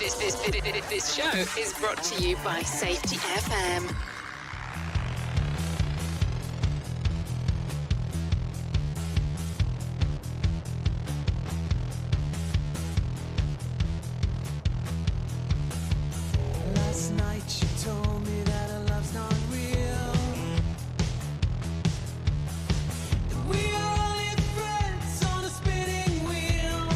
This show is brought to you by Safety FM. Last night you told me that our love's not real. That we are only friends on a spinning wheel.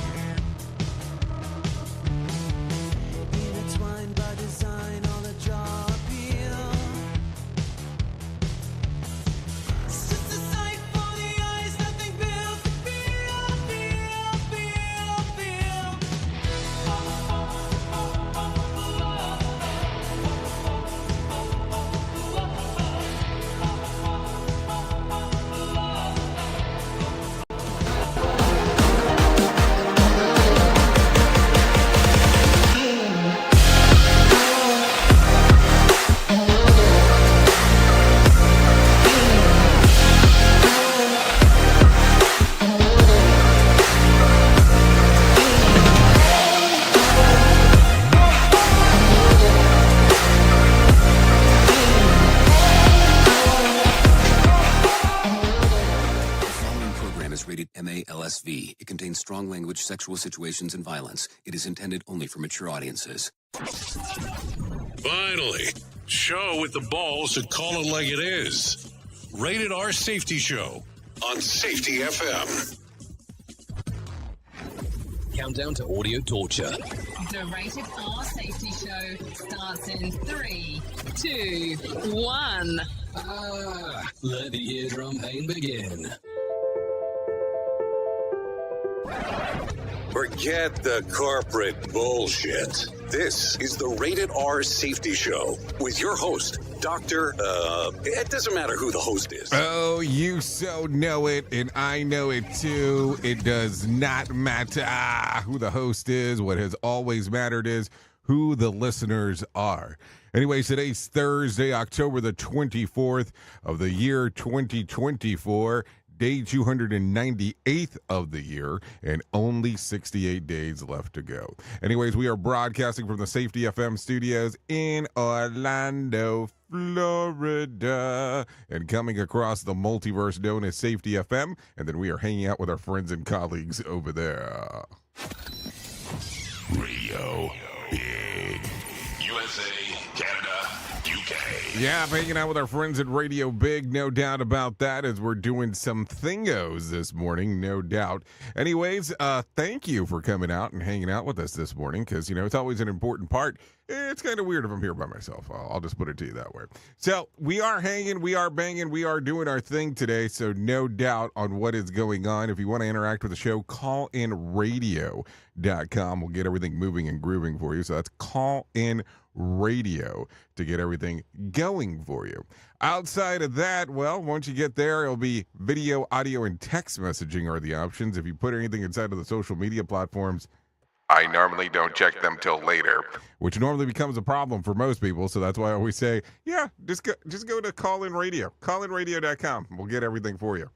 Intertwined by design, all the draw appeal. It's just a sight for the eyes, nothing builds the feel, feel, feel, feel. Rated MALSV. It contains strong language, sexual situations, and violence. It is intended only for mature audiences. Finally, show with the balls to call it like it is. Rated R Safety Show on Safety FM. Countdown to audio torture. The Rated R Safety Show starts in 3, 2, 1. Let the eardrum pain begin. Forget the corporate bullshit. This is the Rated R Safety Show with your host, Dr. It doesn't matter who the host is. Oh, you so know it, and I know it too. It does not matter who the host is. What has always mattered is who the listeners are. Anyways, today's Thursday, October the 24th of the year 2024. Day 298th of the year, and only 68 days left to go. Anyways, we are broadcasting from the Safety FM studios in Orlando, Florida, and coming across the multiverse known as Safety FM, and then we are hanging out with our friends and colleagues over there. Radio Big. USA, Canada, UK. Yeah, I'm hanging out with our friends at Radio Big, no doubt about that, as we're doing some thingos this morning, no doubt. Anyways, thank you for coming out and hanging out with us this morning, because, you know, it's always an important part. It's kind of weird if I'm here by myself. I'll just put it to you that way. So we are hanging, we are banging, we are doing our thing today, so no doubt on what is going on. If you want to interact with the show, callinradio.com. We'll get everything moving and grooving for you. So that's callinradio to get everything going for you. Outside of that, well, once you get there, it'll be video, audio, and text messaging are the options. If you put anything inside of the social media platforms, I normally don't check them till later, which normally becomes a problem for most people. So that's why I always say, yeah, just go to Call In Radio, callinradio.com. We'll get everything for you.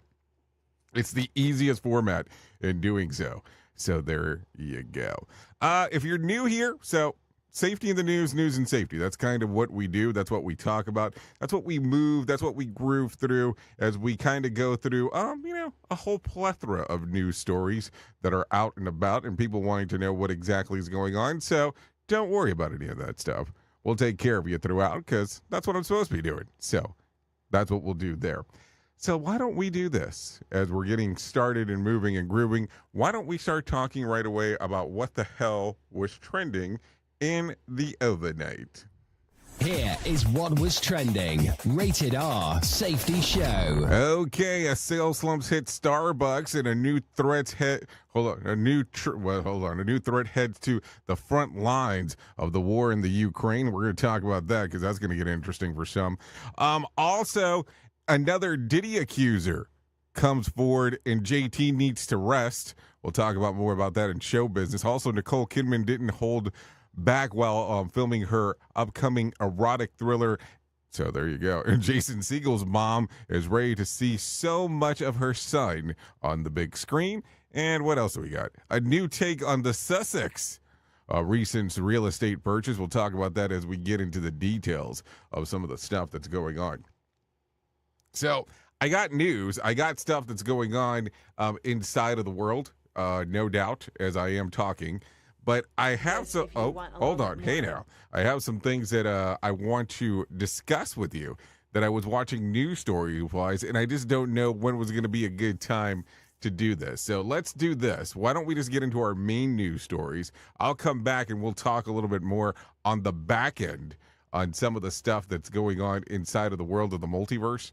It's the easiest format in doing so. So there you go. If you're new here, so safety in the news and safety. That's kind of what we do. That's what we talk about. That's what we move. That's what we groove through as we kind of go through, a whole plethora of news stories that are out and about and people wanting to know what exactly is going on. So don't worry about any of that stuff. We'll take care of you throughout because that's what I'm supposed to be doing. So that's what we'll do there. So why don't we do this as we're getting started and moving and grooving? Why don't we start talking right away about what the hell was trending in the overnight? Here is what was trending. Rated R Safety Show. Okay, a sales slumps hit Starbucks, and a new threat heads to the front lines of the war in the Ukraine. We're going to talk about that because that's going to get interesting for some. Also, another Diddy accuser comes forward, and JT needs to rest. We'll talk about more about that in show business. Also, Nicole Kidman didn't hold back while filming her upcoming erotic thriller. So there you go. And Jason Segel's mom is ready to see so much of her son on the big screen. And what else do we got? A new take on the Sussex recent real estate purchase. We'll talk about that as we get into the details of some of the stuff that's going on. So I got news. I got stuff that's going on inside of the world, no doubt, as I am talking. But I have some. Oh, hold on. Hey, now. I have some things that I want to discuss with you that I was watching news story-wise, and I just don't know when was going to be a good time to do this. So let's do this. Why don't we just get into our main news stories? I'll come back and we'll talk a little bit more on the back end on some of the stuff that's going on inside of the world of the multiverse.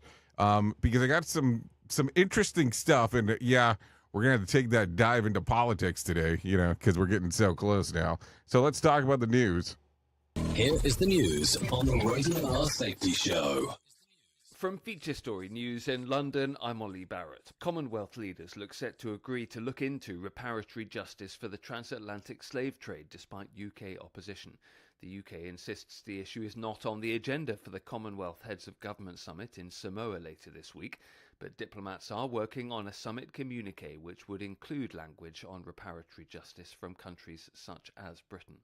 Because I got some interesting stuff, and yeah, we're gonna have to take that dive into politics today, because we're getting so close now. So let's talk about the news. Here is the news on the Rated R Safety Show. From Feature Story News in London, I'm Ollie Barrett. Commonwealth leaders look set to agree to look into reparatory justice for the transatlantic slave trade despite UK opposition. The UK insists the issue is not on the agenda for the Commonwealth Heads of Government Summit in Samoa later this week, but diplomats are working on a summit communique which would include language on reparatory justice from countries such as Britain.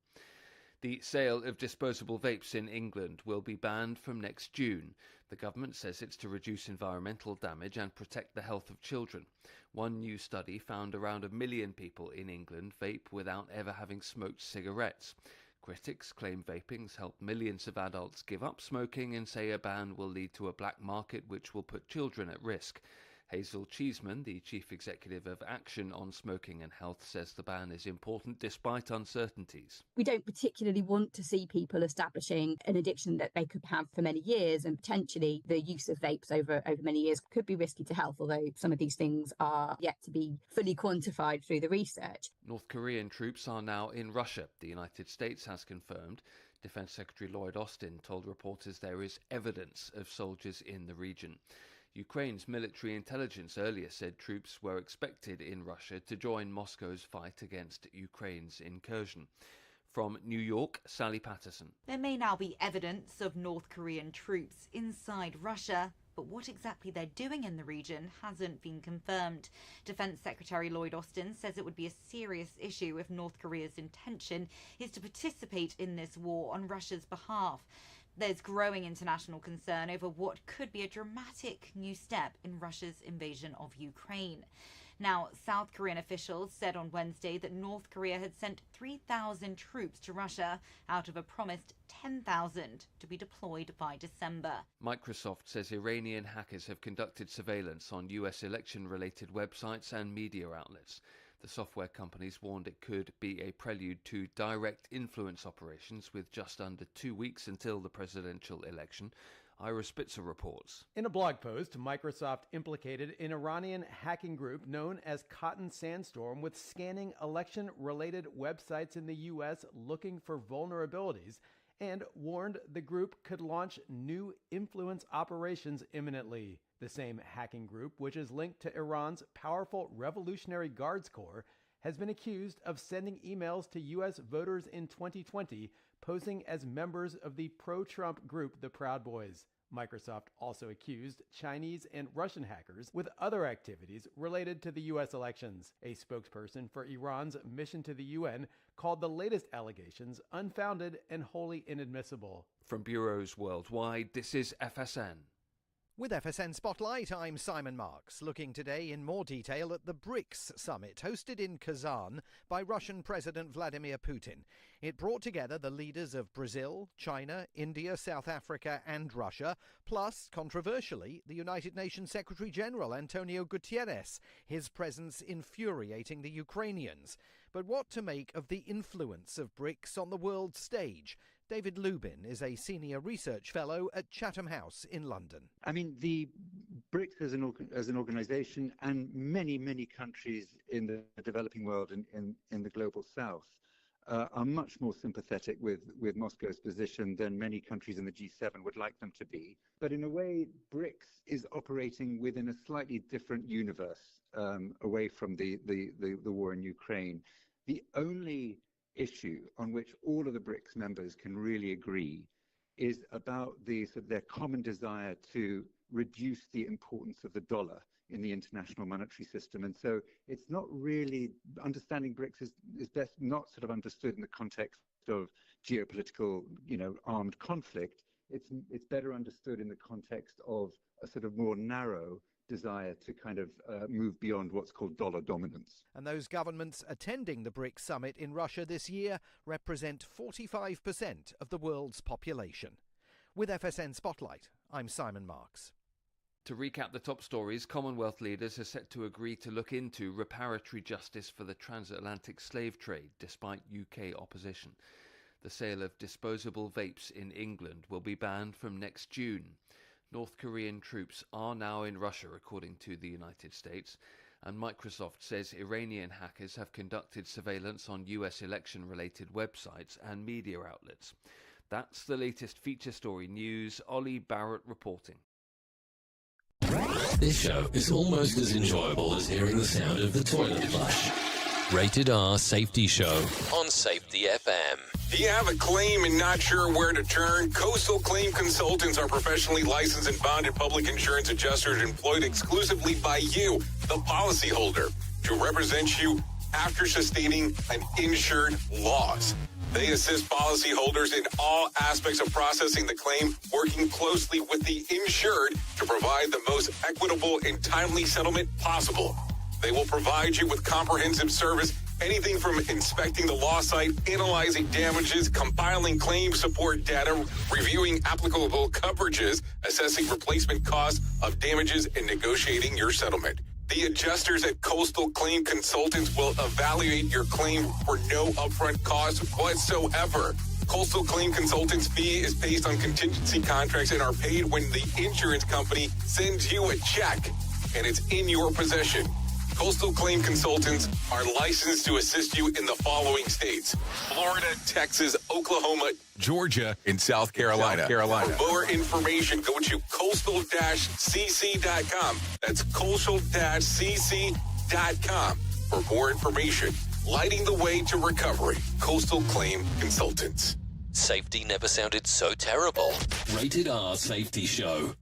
The sale of disposable vapes in England will be banned from next June. The government says it's to reduce environmental damage and protect the health of children. One new study found around 1 million people in England vape without ever having smoked cigarettes. Critics claim vaping's helped millions of adults give up smoking and say a ban will lead to a black market which will put children at risk. Hazel Cheeseman, the chief executive of Action on Smoking and Health, says the ban is important despite uncertainties. We don't particularly want to see people establishing an addiction that they could have for many years, and potentially the use of vapes over many years could be risky to health, although some of these things are yet to be fully quantified through the research. North Korean troops are now in Russia, the United States has confirmed. Defense Secretary Lloyd Austin told reporters there is evidence of soldiers in the region. Ukraine's military intelligence earlier said troops were expected in Russia to join Moscow's fight against Ukraine's incursion. From New York, Sally Patterson. There may now be evidence of North Korean troops inside Russia, but what exactly they're doing in the region hasn't been confirmed. Defense Secretary Lloyd Austin says it would be a serious issue if North Korea's intention is to participate in this war on Russia's behalf. There's growing international concern over what could be a dramatic new step in Russia's invasion of Ukraine. Now, South Korean officials said on Wednesday that North Korea had sent 3,000 troops to Russia out of a promised 10,000 to be deployed by December. Microsoft says Iranian hackers have conducted surveillance on US election-related websites and media outlets. The software companies warned it could be a prelude to direct influence operations with just under 2 weeks until the presidential election. Ira Spitzer reports. In a blog post, Microsoft implicated an Iranian hacking group known as Cotton Sandstorm with scanning election-related websites in the U.S. looking for vulnerabilities and warned the group could launch new influence operations imminently. The same hacking group, which is linked to Iran's powerful Revolutionary Guards Corps, has been accused of sending emails to U.S. voters in 2020, posing as members of the pro-Trump group the Proud Boys. Microsoft also accused Chinese and Russian hackers with other activities related to the U.S. elections. A spokesperson for Iran's mission to the UN called the latest allegations unfounded and wholly inadmissible. From bureaus worldwide, this is FSN. With FSN Spotlight, I'm Simon Marks, looking today in more detail at the BRICS summit hosted in Kazan by Russian President Vladimir Putin. It brought together the leaders of Brazil, China, India, South Africa and Russia, plus, controversially, the United Nations Secretary-General Antonio Guterres, his presence infuriating the Ukrainians. But what to make of the influence of BRICS on the world stage? David Lubin is a senior research fellow at Chatham House in London. I mean, the BRICS as an organization and many countries in the developing world and in the global south are much more sympathetic with Moscow's position than many countries in the G7 would like them to be. But in a way, BRICS is operating within a slightly different universe away from the war in Ukraine. The only issue on which all of the BRICS members can really agree is about their common desire to reduce the importance of the dollar in the international monetary system. And so it's not really, understanding BRICS is best not sort of understood in the context of geopolitical, armed conflict. It's better understood in the context of a sort of more narrow desire to kind of move beyond what's called dollar dominance. And those governments attending the BRICS summit in Russia this year represent 45% of the world's population. With FSN Spotlight, I'm Simon Marks. To recap the top stories, Commonwealth leaders are set to agree to look into reparatory justice for the transatlantic slave trade, despite UK opposition. The sale of disposable vapes in England will be banned from next June. North Korean troops are now in Russia, according to the United States, and Microsoft says Iranian hackers have conducted surveillance on US election-related websites and media outlets. That's the latest feature story news. Ollie Barrett reporting. This show is almost as enjoyable as hearing the sound of the toilet flush. Rated R Safety Show on Safety FM. Do you have a claim and not sure where to turn? Coastal Claim Consultants are professionally licensed and bonded public insurance adjusters employed exclusively by you, the policyholder, to represent you after sustaining an insured loss. They assist policyholders in all aspects of processing the claim, working closely with the insured to provide the most equitable and timely settlement possible. They will provide you with comprehensive service, anything from inspecting the loss site, analyzing damages, compiling claim support data, reviewing applicable coverages, assessing replacement costs of damages, and negotiating your settlement. The adjusters at Coastal Claim Consultants will evaluate your claim for no upfront cost whatsoever. Coastal Claim Consultants' fee is based on contingency contracts and are paid when the insurance company sends you a check and it's in your possession. Coastal Claim Consultants are licensed to assist you in the following states: Florida, Texas, Oklahoma, Georgia, and South Carolina. For more information, go to coastal-cc.com. That's coastal-cc.com. For more information, lighting the way to recovery. Coastal Claim Consultants. Safety never sounded so terrible. Rated R Safety Show.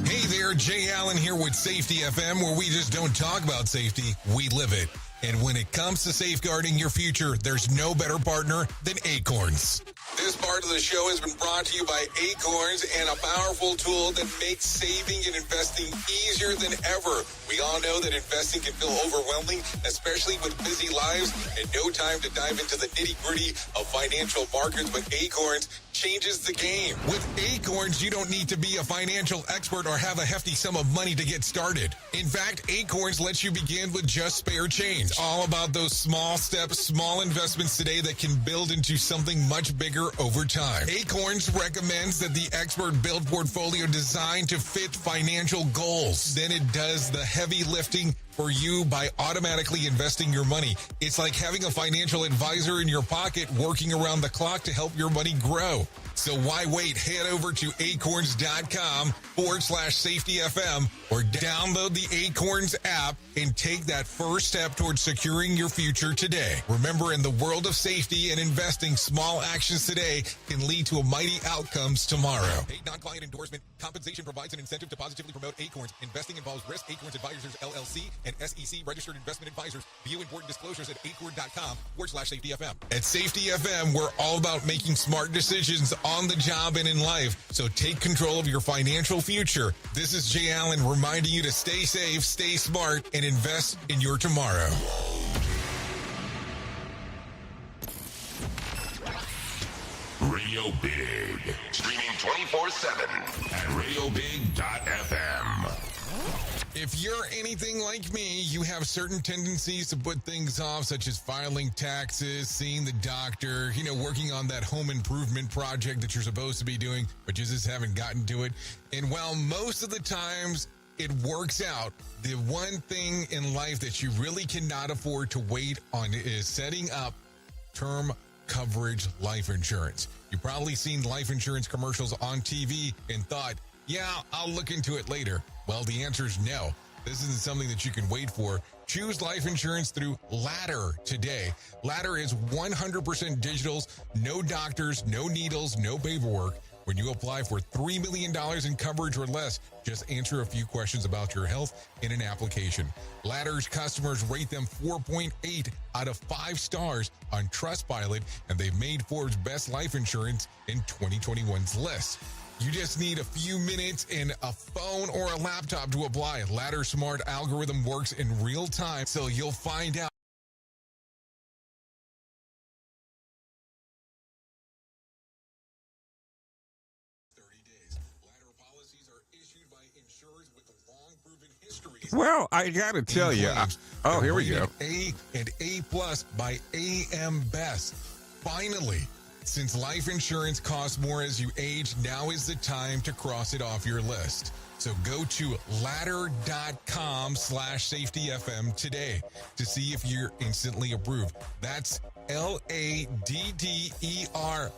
Hey there, Jay Allen here with Safety FM, where we just don't talk about safety, we live it. And when it comes to safeguarding your future, there's no better partner than Acorns. This part of the show has been brought to you by Acorns and a powerful tool that makes saving and investing easier than ever. We all know that investing can feel overwhelming, especially with busy lives and no time to dive into the nitty-gritty of financial markets, but Acorns changes the game. With Acorns, you don't need to be a financial expert or have a hefty sum of money to get started. In fact, Acorns lets you begin with just spare change. All about those small steps, small investments today that can build into something much bigger over time. Acorns recommends that the expert build portfolio designed to fit financial goals. Then it does the heavy lifting for you by automatically investing your money. It's like having a financial advisor in your pocket working around the clock to help your money grow. So why wait? Head over to acorns.com/safetyfm or download the Acorns app and take that first step towards securing your future today. Remember, in the world of safety and investing, small actions today can lead to mighty outcomes tomorrow. Paid non-client endorsement. Compensation provides an incentive to positively promote Acorns. Investing involves risk. Acorns Advisors, LLC, and SEC registered investment advisors. View important disclosures at acorn.com/safetyfm. At Safety FM, we're all about making smart decisions on the job and in life. So take control of your financial future. This is Jay Allen reminding you to stay safe, stay smart, and invest in your tomorrow. Radio Big. Streaming 24/7 at radiobig.fm. If you're anything like me, you have certain tendencies to put things off, such as filing taxes, seeing the doctor, working on that home improvement project that you're supposed to be doing, but you just haven't gotten to it. And while most of the times it works out, the one thing in life that you really cannot afford to wait on is setting up term coverage life insurance. You've probably seen life insurance commercials on TV and thought, yeah, I'll look into it later. Well, the answer is no. This isn't something that you can wait for. Choose life insurance through Ladder today. Ladder is 100% digitals, no doctors, no needles, no paperwork. when you apply for $3 million in coverage or less. Just answer a few questions about your health in an application. Ladder's customers rate them 4.8 out of 5 stars on Trustpilot, and they've made Forbes' best life insurance in 2021's list. You just need a few minutes and a phone or a laptop to apply. Ladder's smart algorithm works in real time, so you'll find out. Well, I got to tell you. Here we go. A and A+ by AM Best. Finally, since life insurance costs more as you age, now is the time to cross it off your list. So go to ladder.com/safetyfm today to see if you're instantly approved. That's LADDER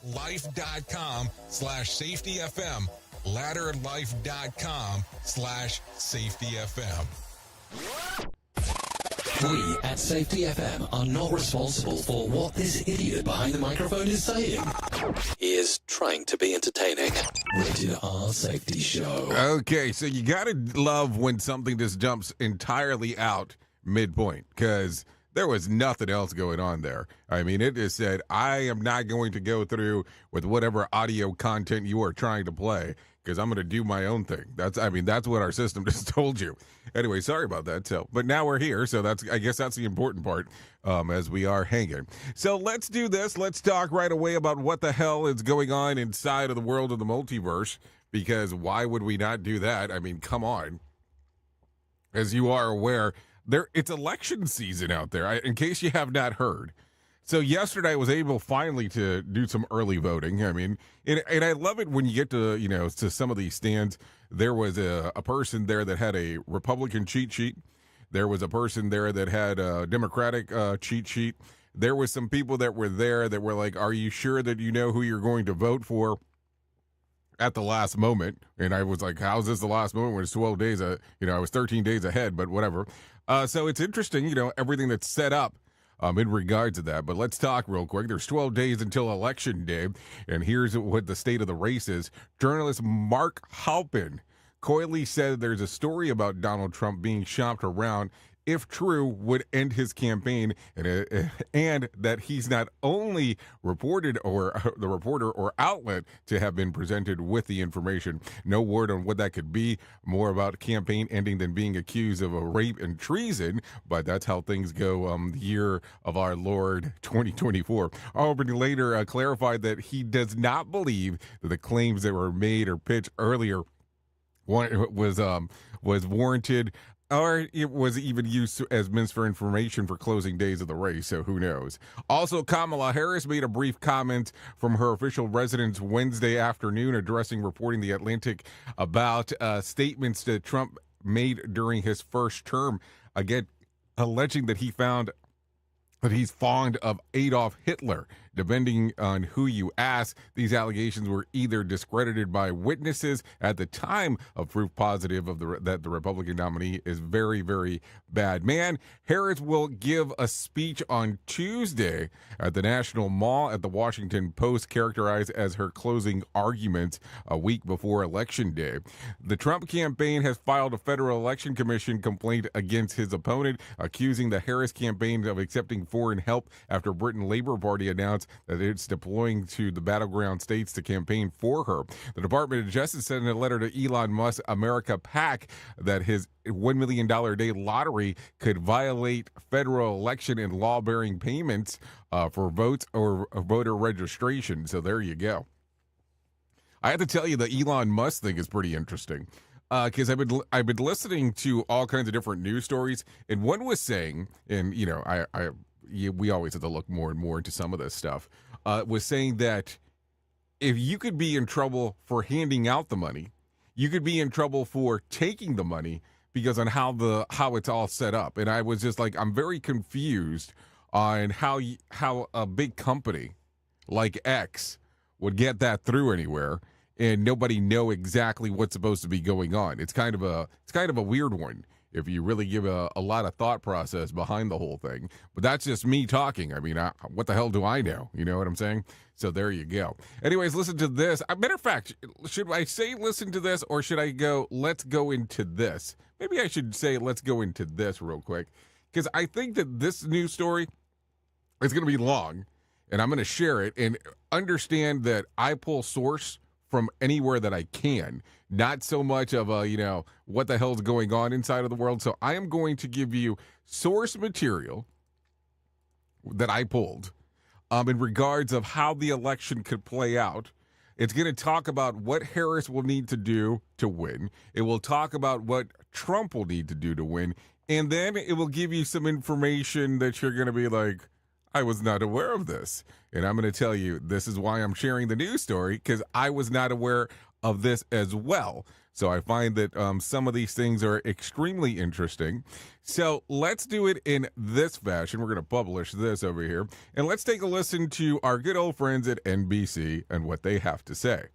life.com/safetyfm. ladderlife.com/safetyfm. We at Safety FM are not responsible for what this idiot behind the microphone is saying. He is trying to be entertaining. Rated R Safety Show. Okay, so you gotta love when something just jumps entirely out midpoint, because there was nothing else going on there. I mean, it just said, I am not going to go through with whatever audio content you are trying to play, because I'm going to do my own thing. That's what our system just told you. Anyway, sorry about that. So, but now we're here, so I guess that's the important part, as we are hanging. So let's do this. Let's talk right away about what the hell is going on inside of the world of the multiverse, because why would we not do that? I mean, come on. As you are aware, it's election season out there, in case you have not heard. So yesterday I was able finally to do some early voting. I mean, and I love it when you get to, to some of these stands. There was a person there that had a Republican cheat sheet. There was a person there that had a Democratic cheat sheet. There was some people that were there that were like, are you sure that you know who you're going to vote for at the last moment? And I was like, how's this the last moment when it's 12 days? I was 13 days ahead, but whatever. So it's interesting, everything that's set up in regards to that. But let's talk real quick. There's 12 days until Election Day, and here's what the state of the race is. Journalist Mark Halpin coyly said there's a story about Donald Trump being shopped around, if true, would end his campaign, and that he's not only reported or the reporter or outlet to have been presented with the information. No word on what that could be. More about campaign ending than being accused of a rape and treason, but that's how things go the year of our Lord 2024. Albany later clarified that he does not believe that the claims that were made or pitched earlier was warranted, or it was even used as means for information for closing days of the race, so who knows. Also, Kamala Harris made a brief comment from her official residence Wednesday afternoon addressing Reporting the Atlantic about statements that Trump made during his first term, again alleging that he's fond of Adolf Hitler. Depending on who you ask, these allegations were either discredited by witnesses at the time of proof positive that the Republican nominee is very, very bad man. Harris will give a speech on Tuesday at the National Mall at the Washington Post, characterized as her closing arguments a week before Election Day. The Trump campaign has filed a Federal Election Commission complaint against his opponent, accusing the Harris campaign of accepting foreign help after Britain Labour Party announced that it's deploying to the battleground states to campaign for her. The Department of Justice sent in a letter to Elon Musk America PAC that his $1 million a day lottery could violate federal election and law-bearing payments for votes or voter registration. So there you go. I have to tell you, the Elon Musk thing is pretty interesting. Because I've been listening to all kinds of different news stories, and one was saying, and we always have to look more and more into some of this stuff, was saying that if you could be in trouble for handing out the money, you could be in trouble for taking the money because on how it's all set up. And I was just like, I'm very confused on how a big company like X would get that through anywhere and nobody know exactly what's supposed to be going on. It's kind of a weird one. if you really give a lot of thought process behind the whole thing. But that's just me talking. I mean, what the hell do I know? You know what I'm saying? So there you go. Anyways, listen to this. Matter of fact, should I say listen to this, or should I go, let's go into this? Maybe I should say let's go into this real quick, because I think that this news story is going to be long, and I'm going to share it, and understand that I pull source from anywhere that I can, not so much of a, what the hell's going on inside of the world. So I am going to give you source material that I pulled in regards of how the election could play out. It's going to talk about what Harris will need to do to win. It will talk about what Trump will need to do to win. And then it will give you some information that you're going to be like, I was not aware of this. And I'm going to tell you, this is why I'm sharing the news story, because I was not aware of this as well. So I find that some of these things are extremely interesting. So let's do it in this fashion. We're going to publish this over here. And let's take a listen to our good old friends at NBC and what they have to say.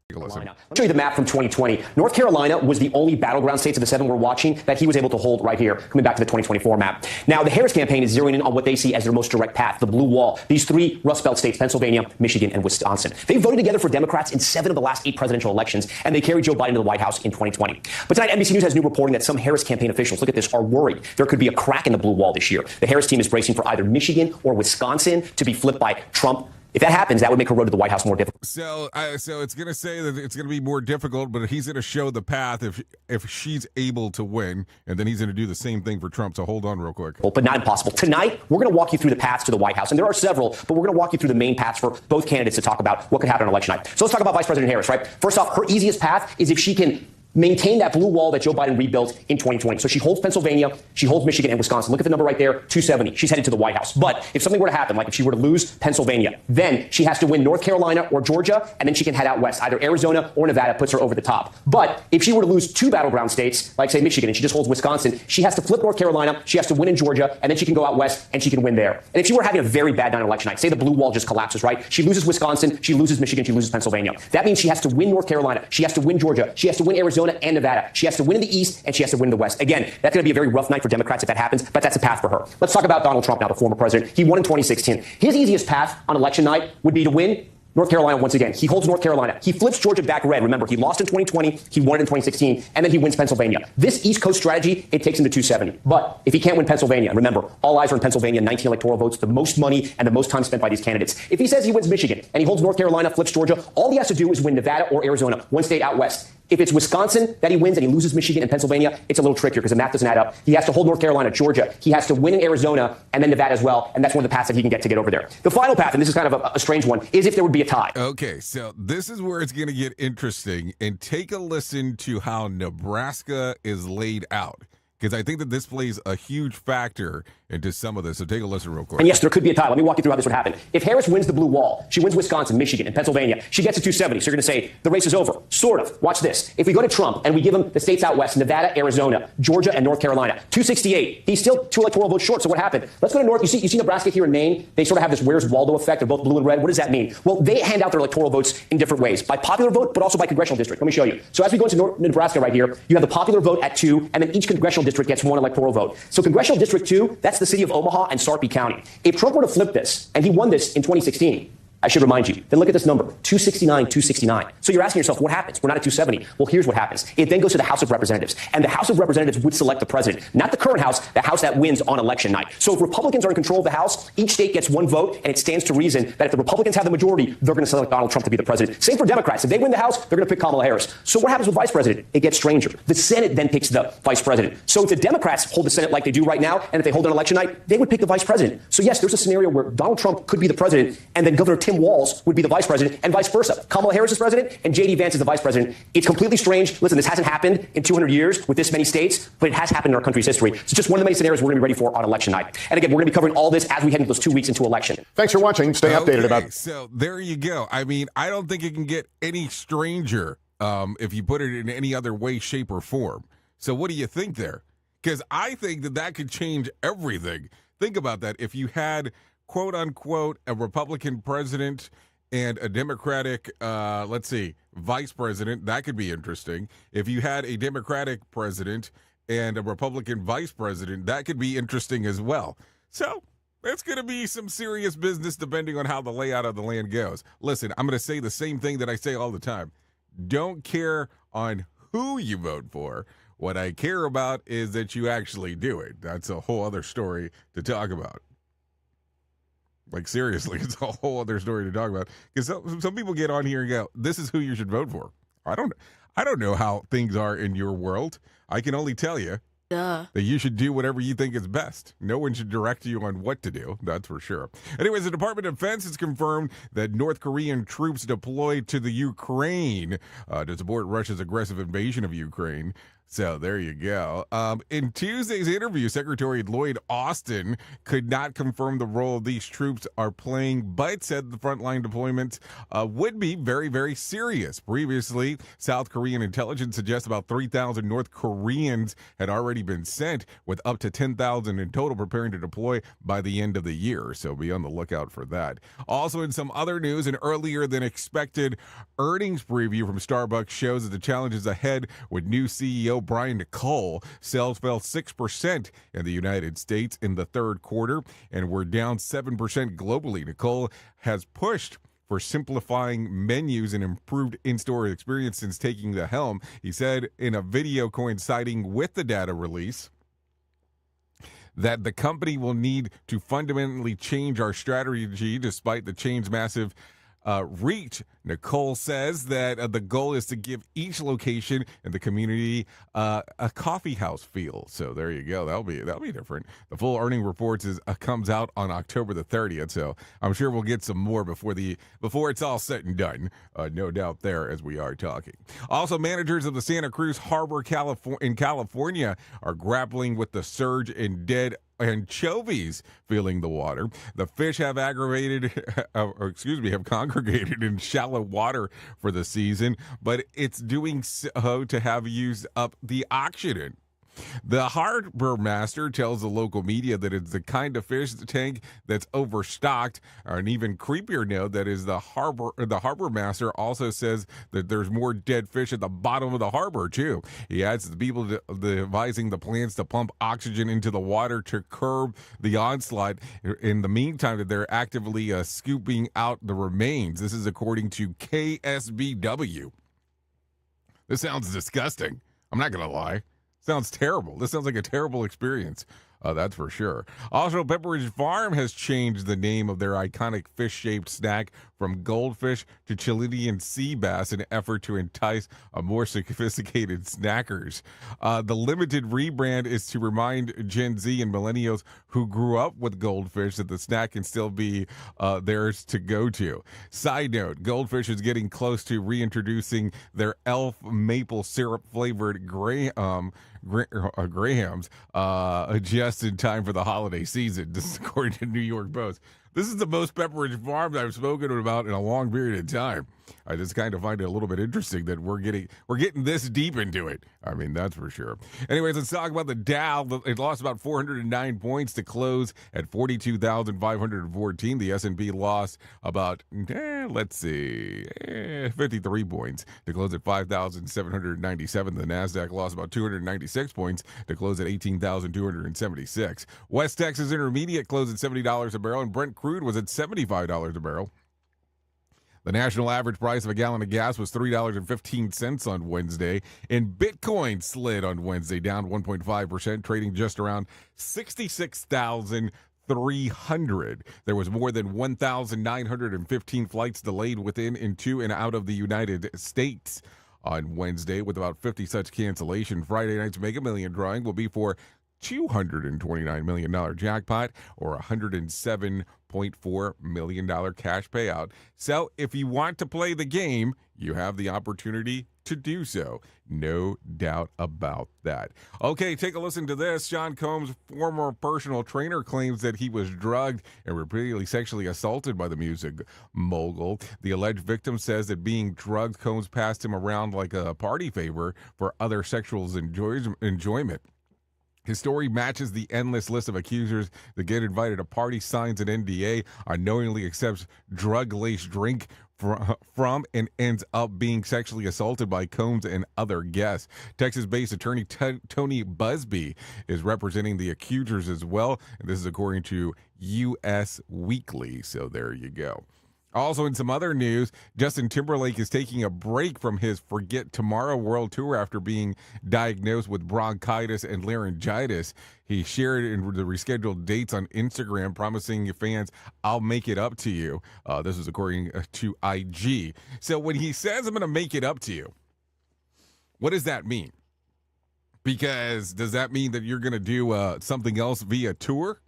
Take a listen. Let me show you the map from 2020. North Carolina was the only battleground states of the 7 we're watching that he was able to hold right here, coming back to the 2024 map. Now, the Harris campaign is zeroing in on what they see as their most direct path, the blue wall. These 3 Rust Belt states, Pennsylvania, Michigan, and Wisconsin. They voted together for Democrats in 7 of the last 8 presidential elections, and they carried Joe Biden to the White House in 2020. But tonight, NBC News has new reporting that some Harris campaign officials, look at this, are worried there could be a crack in the blue wall this year. The Harris team is bracing for either Michigan or Wisconsin to be flipped by Trump. If that happens, that would make her road to the White House more difficult. So it's going to say that it's going to be more difficult, but he's going to show the path if she's able to win, and then he's going to do the same thing for Trump. So hold on real quick. But not impossible. Tonight, we're going to walk you through the paths to the White House, and there are several, but we're going to walk you through the main paths for both candidates to talk about what could happen on election night. So let's talk about Vice President Harris, right? First off, her easiest path is if she can maintain that blue wall that Joe Biden rebuilt in 2020. So she holds Pennsylvania, she holds Michigan and Wisconsin. Look at the number right there, 270. She's headed to the White House. But if something were to happen, like if she were to lose Pennsylvania, then she has to win North Carolina or Georgia, and then she can head out west. Either Arizona or Nevada puts her over the top. But if she were to lose 2 battleground states, like say Michigan, and she just holds Wisconsin, she has to flip North Carolina, she has to win in Georgia, and then she can go out west and she can win there. And if she were having a very bad night on election night, say the blue wall just collapses, right? She loses Wisconsin, she loses Michigan, she loses Pennsylvania. That means she has to win North Carolina, she has to win Georgia, she has to win Arizona and Nevada. She has to win in the East, and she has to win in the West. Again, that's going to be a very rough night for Democrats if that happens, but that's a path for her. Let's talk about Donald Trump now, the former president. He won in 2016. His easiest path on election night would be to win North Carolina once again. He holds North Carolina. He flips Georgia back red. Remember, he lost in 2020, he won in 2016, and then he wins Pennsylvania. This East Coast strategy, it takes him to 270. But if he can't win Pennsylvania, remember, all eyes are in Pennsylvania, 19 electoral votes, the most money and the most time spent by these candidates. If he says he wins Michigan and he holds North Carolina, flips Georgia, all he has to do is win Nevada or Arizona, one state out west. If it's Wisconsin that he wins and he loses Michigan and Pennsylvania, it's a little trickier because the math doesn't add up. He has to hold North Carolina, Georgia. He has to win in Arizona and then Nevada as well. And that's one of the paths that he can get over there. The final path, and this is kind of a strange one, is if there would be a tie. Okay, so this is where it's going to get interesting. And take a listen to how Nebraska is laid out, because I think that this plays a huge factor into some of this. So take a listen real quick. And yes, there could be a tie. Let me walk you through how this would happen. If Harris wins the blue wall, she wins Wisconsin, Michigan, and Pennsylvania, she gets to 270. So you're going to say the race is over. Sort of. Watch this. If we go to Trump and we give him the states out west, Nevada, Arizona, Georgia, and North Carolina, 268. He's still 2 electoral votes short. So what happened? Let's go to North. You see Nebraska here in Maine? They sort of have this Where's Waldo effect. They're both blue and red. What does that mean? Well, they hand out their electoral votes in different ways. By popular vote, but also by congressional district. Let me show you. So as we go into Nebraska right here, you have the popular vote at 2, and then each congressional district gets 1 electoral vote. So congressional district 2, that's the city of Omaha and Sarpy County. If Trump were to flip this, and he won this in 2016, I should remind you, then look at this number, 269, 269. So you're asking yourself, what happens? We're not at 270. Well, here's what happens. It then goes to the House of Representatives, and the House of Representatives would select the president, not the current House, the House that wins on election night. So if Republicans are in control of the House, each state gets 1 vote, and it stands to reason that if the Republicans have the majority, they're going to select Donald Trump to be the president. Same for Democrats. If they win the House, they're going to pick Kamala Harris. So what happens with vice president? It gets stranger. The Senate then picks the vice president. So if the Democrats hold the Senate like they do right now, and if they hold it on election night, they would pick the vice president. So yes, there's a scenario where Donald Trump could be the president, and then Governor Tim Walz would be the vice president, and vice versa. Kamala Harris is president, and J.D. Vance is the vice president. It's completely strange. Listen, this hasn't happened in 200 years with this many states, but it has happened in our country's history. It's just one of the many scenarios we're going to be ready for on election night. And again, we're going to be covering all this as we head into those 2 weeks into election. Thanks for watching. Stay updated about. So there you go. I mean, I don't think it can get any stranger if you put it in any other way, shape, or form. So what do you think there? Because I think that could change everything. Think about that. If you had, quote unquote, a Republican president and a Democratic, vice president, that could be interesting. If you had a Democratic president and a Republican vice president, that could be interesting as well. So it's going to be some serious business depending on how the layout of the land goes. Listen, I'm going to say the same thing that I say all the time. Don't care on who you vote for. What I care about is that you actually do it. That's a whole other story to talk about. Like, seriously, it's a whole other story to talk about. Because some people get on here and go, this is who you should vote for. I don't know how things are in your world. I can only tell you that you should do whatever you think is best. No one should direct you on what to do. That's for sure. Anyways, the Department of Defense has confirmed that North Korean troops deployed to the Ukraine to support Russia's aggressive invasion of Ukraine. So there you go. In Tuesday's interview, Secretary Lloyd Austin could not confirm the role these troops are playing, but said the frontline deployments would be very, very serious. Previously, South Korean intelligence suggests about 3,000 North Koreans had already been sent, with up to 10,000 in total preparing to deploy by the end of the year. So be on the lookout for that. Also, in some other news, an earlier than expected earnings preview from Starbucks shows that the challenges ahead with new CEO Brian Nicole. Sales fell 6% in the United States in the third quarter and were down 7% globally. Nicole has pushed for simplifying menus and improved in-store experience since taking the helm. He said in a video coinciding with the data release that the company will need to fundamentally change our strategy despite the change's massive reach. Nicole says that the goal is to give each location in the community a coffee house feel. So there you go. That'll be different. The full earning reports comes out on October the 30th. So I'm sure we'll get some more before it's all said and done. No doubt there as we are talking. Also, managers of the Santa Cruz Harbor in California are grappling with the surge in dead anchovies filling the water. The fish have congregated in shallow water for the season, but it's doing so to have used up the oxygen. The harbor master tells the local media that it's the kind of fish tank that's overstocked. An even creepier note that is the harbor master also says that there's more dead fish at the bottom of the harbor too. He adds the people devising the plans to pump oxygen into the water to curb the onslaught. In the meantime, that they're actively scooping out the remains. This is according to KSBW. This sounds disgusting. I'm not going to lie. Sounds terrible. This sounds like a terrible experience. That's for sure. Also, Pepperidge Farm has changed the name of their iconic fish-shaped snack from goldfish to Chilean sea bass in an effort to entice more sophisticated snackers. The limited rebrand is to remind Gen Z and millennials who grew up with goldfish that the snack can still be theirs to go to. Side note, Goldfish is getting close to reintroducing their elf maple syrup flavored Grahams just in time for the holiday season. This is according to New York Post. This is the most Pepperidge Farm I've spoken about in a long period of time. I just kind of find it a little bit interesting that we're getting this deep into it. I mean, that's for sure. Anyways, let's talk about the Dow. It lost about 409 points to close at 42,514. The S&P lost about 53 points to close at 5,797. The Nasdaq lost about 296 points to close at 18,276. West Texas Intermediate closed at $70 a barrel, and Brent crude was at $75 a barrel. The national average price of a gallon of gas was $3.15 on Wednesday, and Bitcoin slid on Wednesday, down 1.5%, trading just around 66,300. There was more than 1,915 flights delayed within, into, and out of the United States on Wednesday, with about 50 such cancellation. Friday night's Mega Million drawing will be for $229 million jackpot or $107.4 million cash payout. So if you want to play the game, you have the opportunity to do so. No doubt about that. Okay, take a listen to this. Sean Combs' former personal trainer claims that he was drugged and repeatedly sexually assaulted by the music mogul. The alleged victim says that being drugged, Combs passed him around like a party favor for other sexual enjoyment. His story matches the endless list of accusers that get invited to party, signs an NDA, unknowingly accepts drug-laced drink from and ends up being sexually assaulted by Combs and other guests. Texas-based attorney Tony Busby is representing the accusers as well, and this is according to U.S. Weekly. So there you go. Also, in some other news, Justin Timberlake is taking a break from his Forget Tomorrow World Tour after being diagnosed with bronchitis and laryngitis. He shared in the rescheduled dates on Instagram, promising fans, "I'll make it up to you." This is according to IG. So when he says, "I'm going to make it up to you," what does that mean? Because does that mean that you're going to do something else via tour?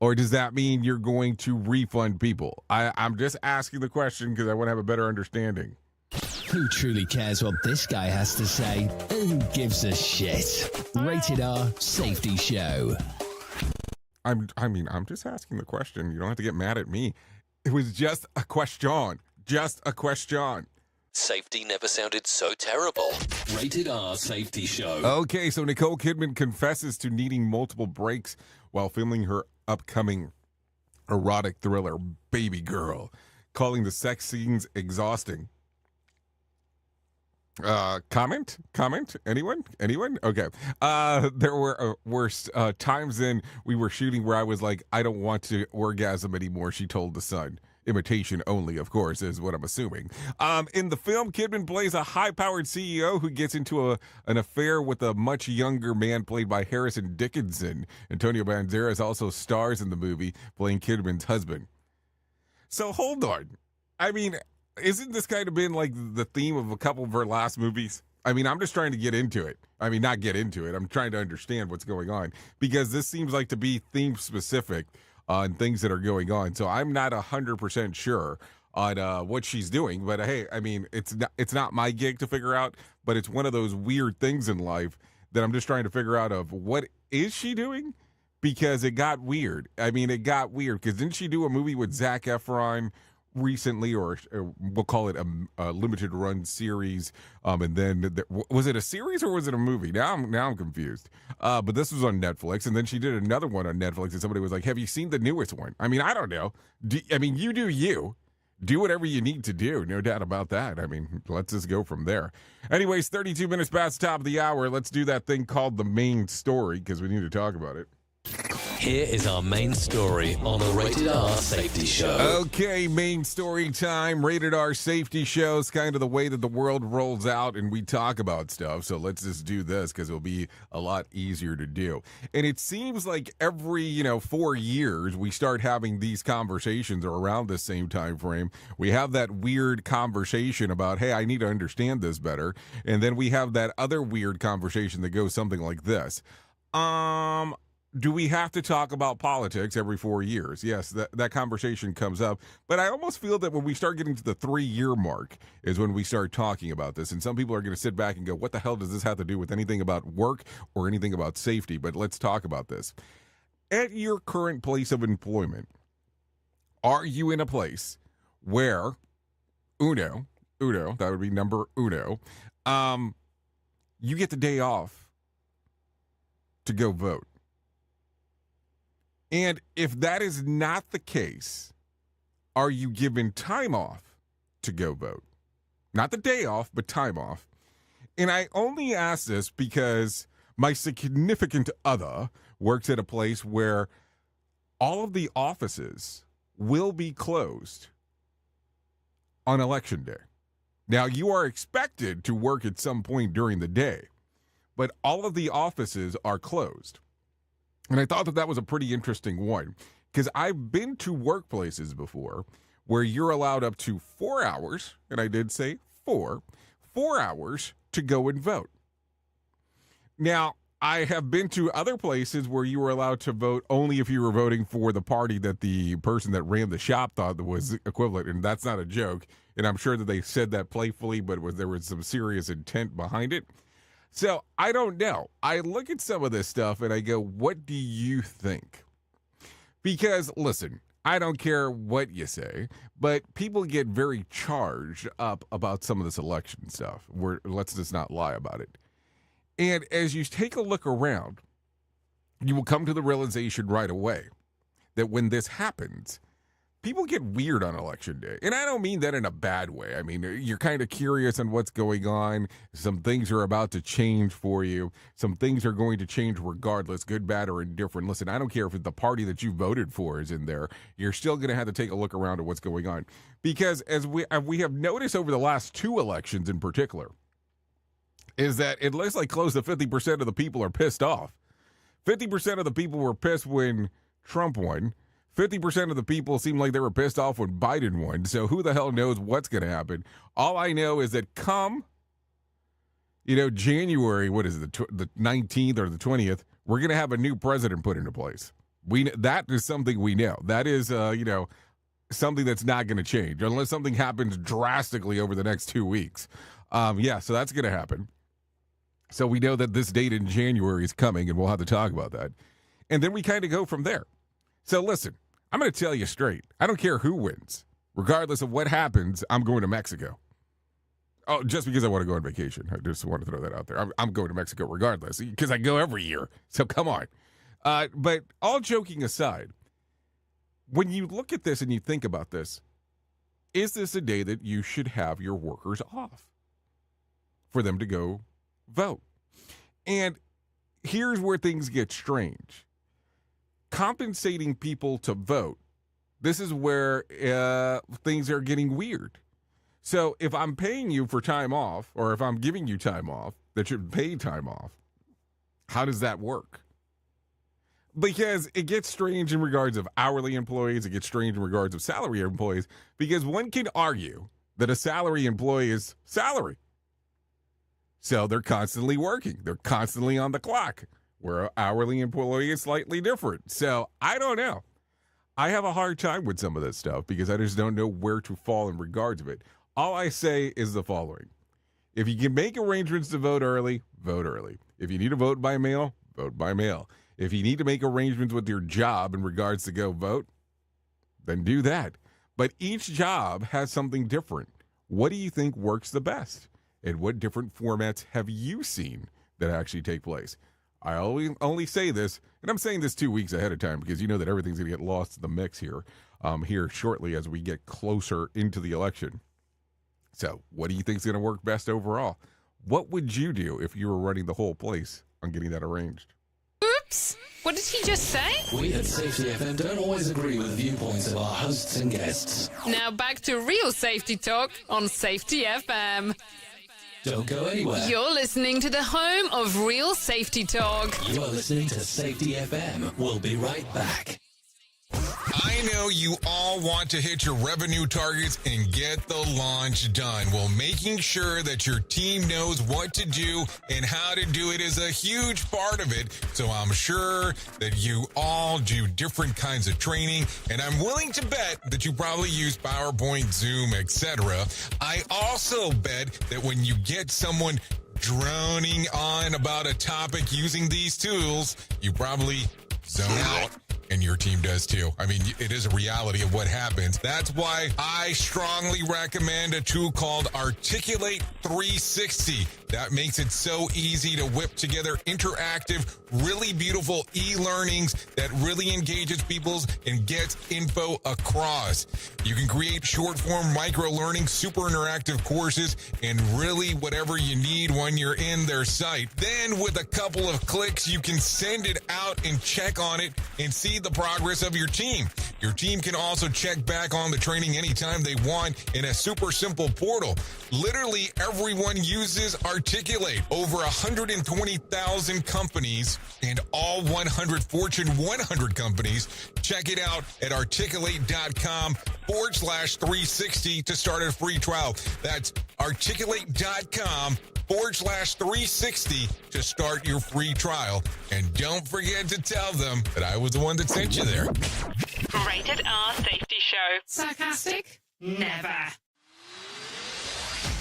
Or does that mean you're going to refund people? I'm just asking the question because I want to have a better understanding. Who truly cares what this guy has to say? Who gives a shit? Rated R Safety Show. I'm just asking the question. You don't have to get mad at me. It was just a question. Just a question. Safety never sounded so terrible. Rated R Safety Show. Okay, so Nicole Kidman confesses to needing multiple breaks while filming her upcoming erotic thriller, Baby Girl, calling the sex scenes exhausting. Comment? Anyone? Okay. There were times in we were shooting where I was like, I don't want to orgasm anymore, she told The Sun. Imitation only, of course, is what I'm assuming. In the film, Kidman plays a high-powered CEO who gets into an affair with a much younger man played by Harrison Dickinson. Antonio Banderas also stars in the movie, playing Kidman's husband. So hold on. I mean, isn't this kind of been like the theme of a couple of her last movies? I mean, I'm just trying to get into it. I mean, not get into it. I'm trying to understand what's going on because this seems like to be theme-specific on things that are going on. So I'm not 100% sure on what she's doing. But hey, I mean, it's not my gig to figure out, but it's one of those weird things in life that I'm just trying to figure out of what is she doing? Because it got weird. I mean, it got weird because didn't she do a movie with Zac Efron recently, or we'll call it a limited run series, and then was it a series or was it a movie? Now I'm confused. But this was on Netflix, and then she did another one on Netflix, and somebody was like, "Have you seen the newest one?" I mean, I don't know. You do whatever you need to do, no doubt about that. I mean, let's just go from there. Anyways, 32 minutes past the top of the hour. Let's do that thing called the main story because we need to talk about it. Here is our main story on the Rated R Safety Show. Okay, main story time. Rated R Safety Show is kind of the way that the world rolls out and we talk about stuff. So let's just do this because it'll be a lot easier to do. And it seems like every, 4 years we start having these conversations or around the same time frame. We have that weird conversation about, hey, I need to understand this better. And then we have that other weird conversation that goes something like this. Do we have to talk about politics every 4 years? Yes, that conversation comes up. But I almost feel that when we start getting to the 3-year mark is when we start talking about this. And some people are going to sit back and go, what the hell does this have to do with anything about work or anything about safety? But let's talk about this. At your current place of employment, are you in a place where uno, that would be number uno, you get the day off to go vote? And if that is not the case, are you given time off to go vote? Not the day off, but time off. And I only ask this because my significant other works at a place where all of the offices will be closed on Election Day. Now, you are expected to work at some point during the day, but all of the offices are closed. And I thought that was a pretty interesting one because I've been to workplaces before where you're allowed up to 4 hours, and I did say 4 hours to go and vote. Now, I have been to other places where you were allowed to vote only if you were voting for the party that the person that ran the shop thought that was equivalent, and that's not a joke. And I'm sure that they said that playfully, but there was some serious intent behind it. So I don't know. I look at some of this stuff and I go, what do you think? Because, listen, I don't care what you say, but people get very charged up about some of this election stuff. Let's just not lie about it. And as you take a look around, you will come to the realization right away that when this happens, people get weird on election day. And I don't mean that in a bad way. I mean, you're kind of curious on what's going on. Some things are about to change for you. Some things are going to change regardless, good, bad, or indifferent. Listen, I don't care if the party that you voted for is in there. You're still going to have to take a look around at what's going on. Because as we have noticed over the last 2 elections in particular, is that it looks like close to 50% of the people are pissed off. 50% of the people were pissed when Trump won. 50% of the people seem like they were pissed off when Biden won. So who the hell knows what's going to happen? All I know is that come, January, what is it, the 19th or the 20th, we're going to have a new president put into place. That is something we know. That is, something that's not going to change unless something happens drastically over the next 2 weeks. So that's going to happen. So we know that this date in January is coming, and we'll have to talk about that. And then we kind of go from there. So listen, I'm going to tell you straight. I don't care who wins. Regardless of what happens, I'm going to Mexico. Oh, just because I want to go on vacation. I just want to throw that out there. I'm going to Mexico regardless because I go every year. So come on. But all joking aside, when you look at this and you think about this, is this a day that you should have your workers off for them to go vote? And here's where things get strange. Compensating people to vote, this is where things are getting weird. So if I'm paying you for time off, or if I'm giving you time off that should pay time off, how does that work? Because it gets strange in regards of hourly employees, it gets strange in regards of salary employees, because one can argue that a salary employee is salary. So they're constantly working. They're constantly on the clock, where an hourly employee is slightly different. So I don't know. I have a hard time with some of this stuff because I just don't know where to fall in regards of it. All I say is the following. If you can make arrangements to vote early, vote early. If you need to vote by mail, vote by mail. If you need to make arrangements with your job in regards to go vote, then do that. But each job has something different. What do you think works the best? And what different formats have you seen that actually take place? I only say this, and I'm saying this 2 weeks ahead of time because you know that everything's going to get lost in the mix here shortly as we get closer into the election. So what do you think is going to work best overall? What would you do if you were running the whole place on getting that arranged? Oops! What did he just say? We at Safety FM don't always agree with the viewpoints of our hosts and guests. Now back to real safety talk on Safety FM. Don't go anywhere. You're listening to the home of real safety talk. You are listening to Safety FM. We'll be right back. I know you all want to hit your revenue targets and get the launch done. Well, making sure that your team knows what to do and how to do it is a huge part of it. So I'm sure that you all do different kinds of training, and I'm willing to bet that you probably use PowerPoint, Zoom, etc. I also bet that when you get someone droning on about a topic using these tools, you probably zone out. And your team does too. I mean, it is a reality of what happens. That's why I strongly recommend a tool called Articulate 360. That makes it so easy to whip together interactive, really beautiful e-learnings that really engages people and gets info across. You can create short-form micro-learning, super interactive courses, and really whatever you need when you're in their site. Then with a couple of clicks, you can send it out and check on it and see the progress of your team. Your team can also check back on the training anytime they want in a super simple portal. Literally everyone uses Articulate. Over 120,000 companies and all 100 Fortune 100 companies. Check it out at articulate.com/360 to start a free trial. That's articulate.com/360 to start your free trial. And don't forget to tell them that I was the one that sent you there. Rated R Safety Show. Sarcastic? Never.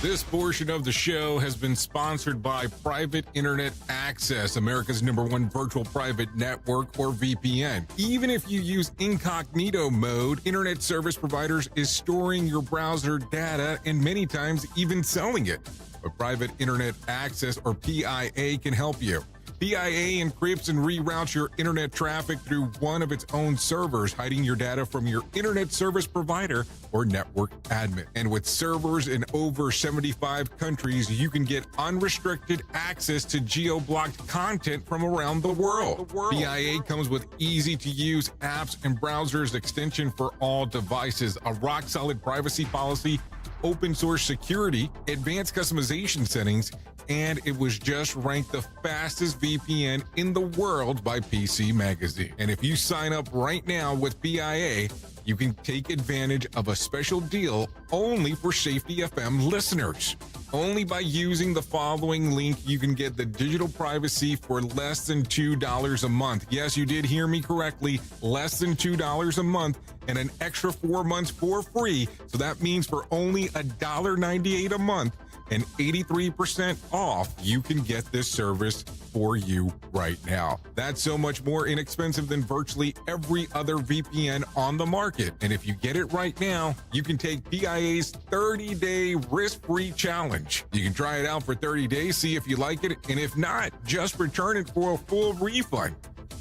This portion of the show has been sponsored by Private Internet Access, America's #1 virtual private network, or VPN. Even if you use incognito mode, internet service providers is storing your browser data and many times even selling it. But Private Internet Access, or PIA, can help you. PIA encrypts and reroutes your internet traffic through one of its own servers, hiding your data from your internet service provider or network admin. And with servers in over 75 countries, you can get unrestricted access to geo-blocked content from around the world. PIA comes with easy-to-use apps and browsers extension for all devices, a rock-solid privacy policy, open source security, advanced customization settings, and it was just ranked the fastest VPN in the world by PC Magazine. And if you sign up right now with PIA, you can take advantage of a special deal only for Safety FM listeners. Only by using the following link, you can get the digital privacy for less than $2 a month. Yes, you did hear me correctly, less than $2 a month, and an extra 4 months for free. So that means for only $1.98 a month and 83% off, you can get this service for you right now. That's so much more inexpensive than virtually every other VPN on the market. And if you get it right now, you can take PIA's 30-day risk-free challenge. You can try it out for 30 days, see if you like it, and if not, just return it for a full refund.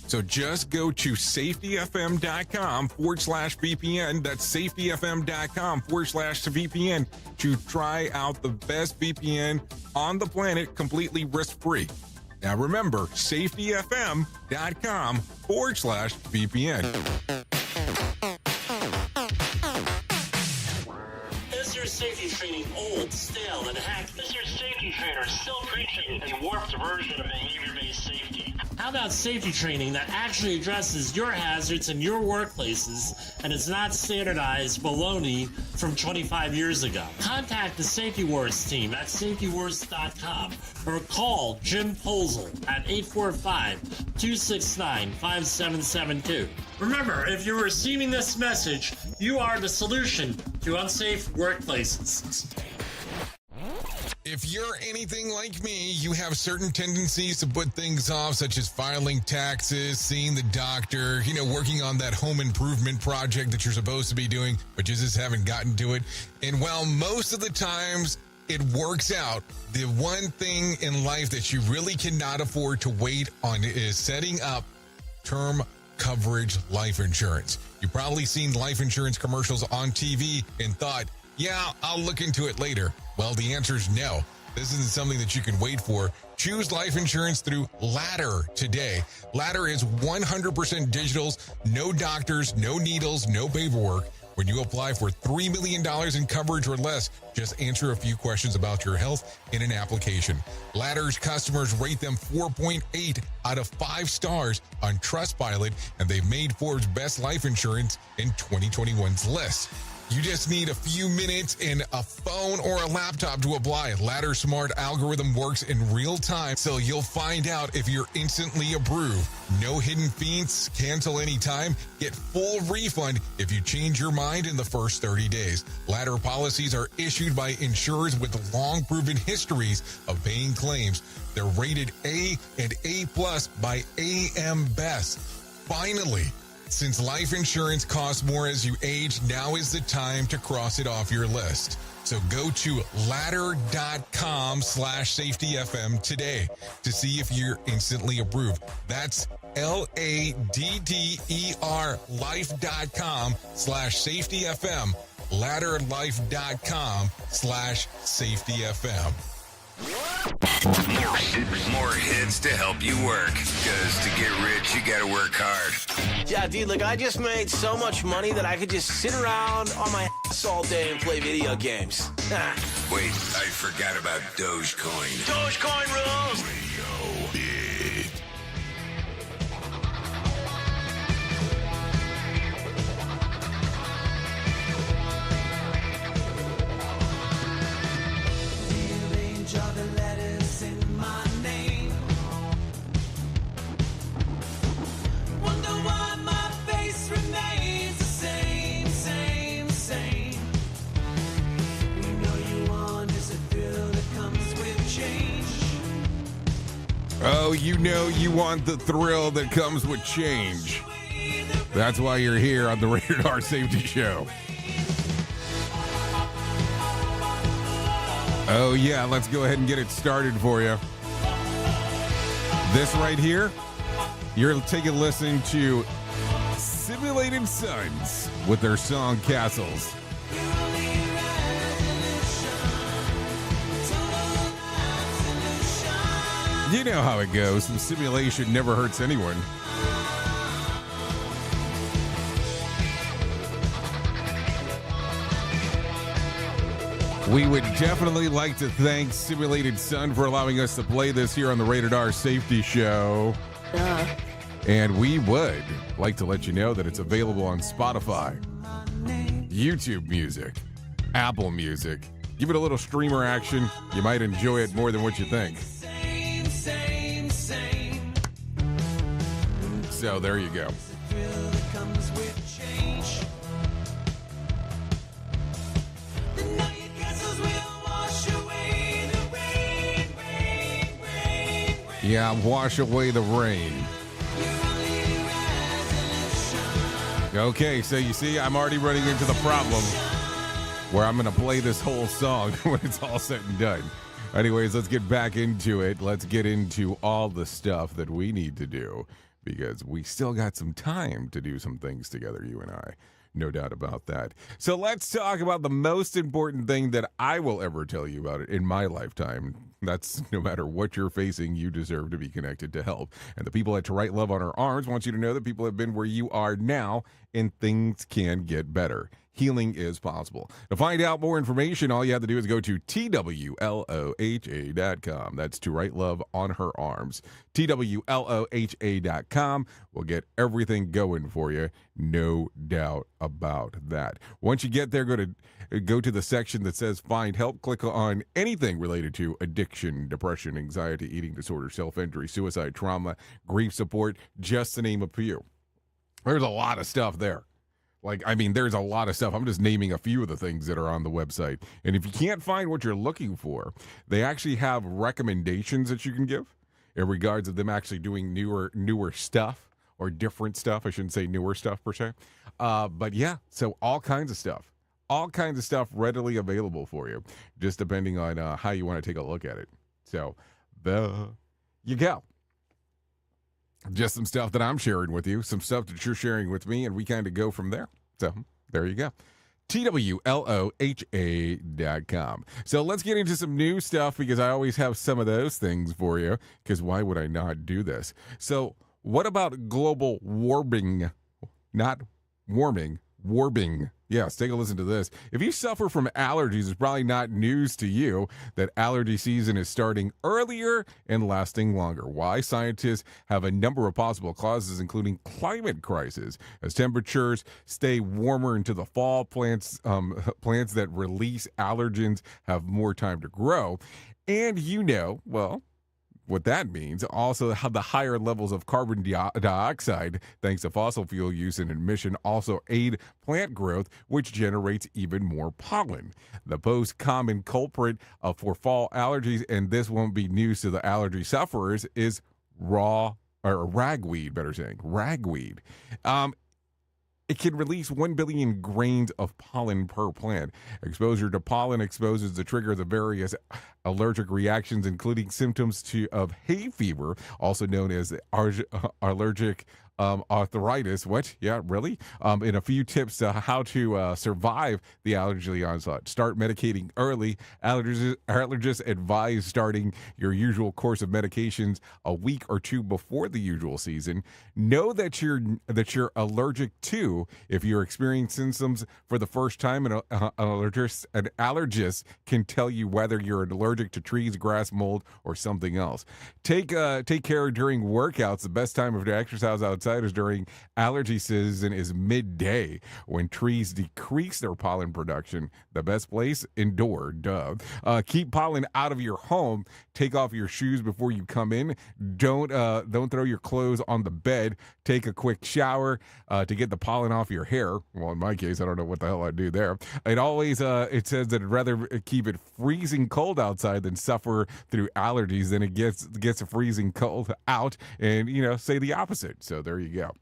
So just go to safetyfm.com/VPN. That's safetyfm.com/VPN to try out the best VPN on the planet completely risk-free. Now remember, safetyfm.com/VPN. Is your safety training old, stale, and hacked? Is your safety trainer still preaching a warped version of behavior-based safety? How about safety training that actually addresses your hazards in your workplaces and is not standardized baloney from 25 years ago? Contact the Safety Wars team at safetywars.com or call Jim Posel at 845-269-5772. Remember, if you're receiving this message, you are the solution to unsafe workplaces. If you're anything like me, you have certain tendencies to put things off, such as filing taxes, seeing the doctor, working on that home improvement project that you're supposed to be doing, but you just haven't gotten to it. And while most of the times it works out, the one thing in life that you really cannot afford to wait on is setting up term coverage life insurance. You've probably seen life insurance commercials on TV and thought, yeah, I'll look into it later. Well, the answer is no. This isn't something that you can wait for. Choose life insurance through Ladder today. Ladder is 100% digitals, no doctors, no needles, no paperwork. When you apply for $3 million in coverage or less, just answer a few questions about your health in an application. Ladder's customers rate them 4.8 out of 5 stars on Trustpilot, and they've made Forbes' best life insurance in 2021's list. You just need a few minutes and a phone or a laptop to apply. Ladder's smart algorithm works in real time, so you'll find out if you're instantly approved. No hidden fees, cancel anytime, get full refund if you change your mind in the first 30 days. Ladder policies are issued by insurers with long proven histories of paying claims. They're rated A and A+ by AM Best. Finally, since life insurance costs more as you age, now is the time to cross it off your list. So go to ladder.com/safetyfm today to see if you're instantly approved. That's LADDER life.com/safetyfm. Ladderlife.com/safetyfm. More hits to help you work. Because to get rich, you gotta work hard. Yeah, dude, look, I just made so much money that I could just sit around on my ass all day and play video games. Wait, I forgot about Dogecoin. Dogecoin rules! Radio Big. Are the letters in my name? Wonder why my face remains the same, same. You know you want is a thrill that comes with change. Oh, you know you want the thrill that comes with change. That's why you're here on the Rated R Safety Show. Oh, yeah, let's go ahead and get it started for you. This right here, you're taking a listen to Simulated Suns with their song Castles. You know how it goes. Some simulation never hurts anyone. We would definitely like to thank Simulated Sun for allowing us to play this here on the Rated R Safety Show. And we would like to let you know that it's available on Spotify, YouTube Music, Apple Music. Give it a little streamer action. You might enjoy it more than what you think. So there you go. Yeah, wash away the rain. Okay, so you see, I'm already running into the problem where I'm going to play this whole song when it's all said and done. Anyways, let's get back into it. Let's get into all the stuff that we need to do because we still got some time to do some things together, you and I. No doubt about that. So let's talk about the most important thing that I will ever tell you about it in my lifetime. That's no matter what you're facing, you deserve to be connected to help. And the people at To Write Love on Her Arms want you to know that people have been where you are now and things can get better. Healing is possible. To find out more information, all you have to do is go to TWLOHA.com. That's To Write Love on Her Arms. TWLOHA.com will get everything going for you. No doubt about that. Once you get there, go to the section that says Find Help. Click on anything related to addiction, depression, anxiety, eating disorder, self-injury, suicide, trauma, grief support, just to name a few. There's a lot of stuff there. There's a lot of stuff. I'm just naming a few of the things that are on the website. And if you can't find what you're looking for, they actually have recommendations that you can give in regards of them actually doing newer stuff or different stuff. I shouldn't say newer stuff per se. But yeah, so all kinds of stuff readily available for you, just depending on how you want to take a look at it. So there you go. Just some stuff that I'm sharing with you, some stuff that you're sharing with me, and we kind of go from there. So there you go. TWLOHA.com. So let's get into some new stuff because I always have some of those things for you because why would I not do this? So what about global warming? Not warming, warping. Yes, take a listen to this. If you suffer from allergies, it's probably not news to you that allergy season is starting earlier and lasting longer. Why? Scientists have a number of possible causes, including climate crisis. As temperatures stay warmer into the fall, plants that release allergens have more time to grow. And what that means, also how the higher levels of carbon dioxide, thanks to fossil fuel use and emission, also aid plant growth, which generates even more pollen. The most common culprit for fall allergies, and this won't be news to the allergy sufferers, is ragweed, ragweed. It can release 1 billion grains of pollen per plant. Exposure to pollen exposes the trigger the various allergic reactions, including symptoms of hay fever, also known as allergic arthritis. What? Yeah, really? And a few tips to how to survive the allergy onslaught. Start medicating early. Allergists advise starting your usual course of medications a week or two before the usual season. Know that you're allergic to. If you're experiencing symptoms for the first time, an allergist can tell you whether you're allergic to trees, grass, mold, or something else. Take care during workouts. The best time to exercise outside is during allergy season is midday when trees decrease their pollen production. The best place? Indoor. Duh. Keep pollen out of your home. Take off your shoes before you come in. Don't throw your clothes on the bed. Take a quick shower to get the pollen off your hair. Well, in my case, I don't know what the hell I'd do there. It says that I'd rather keep it freezing cold outside than suffer through allergies than it gets a freezing cold out and, say the opposite. So there you go.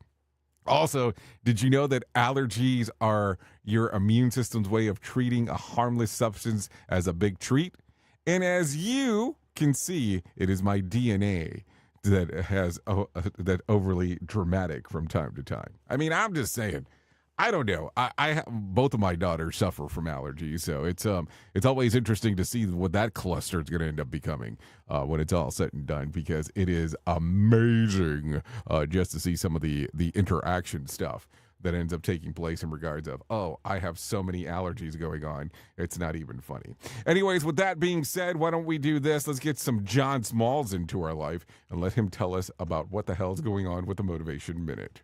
Also, did you know that allergies are your immune system's way of treating a harmless substance as a big treat? And as you can see, it is my DNA that has that overly dramatic from time to time. I mean, I'm just saying. I don't know. Both of my daughters suffer from allergies, so it's always interesting to see what that cluster is going to end up becoming when it's all said and done, because it is amazing just to see some of the interaction stuff that ends up taking place in regards of, oh, I have so many allergies going on. It's not even funny. Anyways, with that being said, why don't we do this? Let's get some John Smalls into our life and let him tell us about what the hell's going on with the Motivation Minute.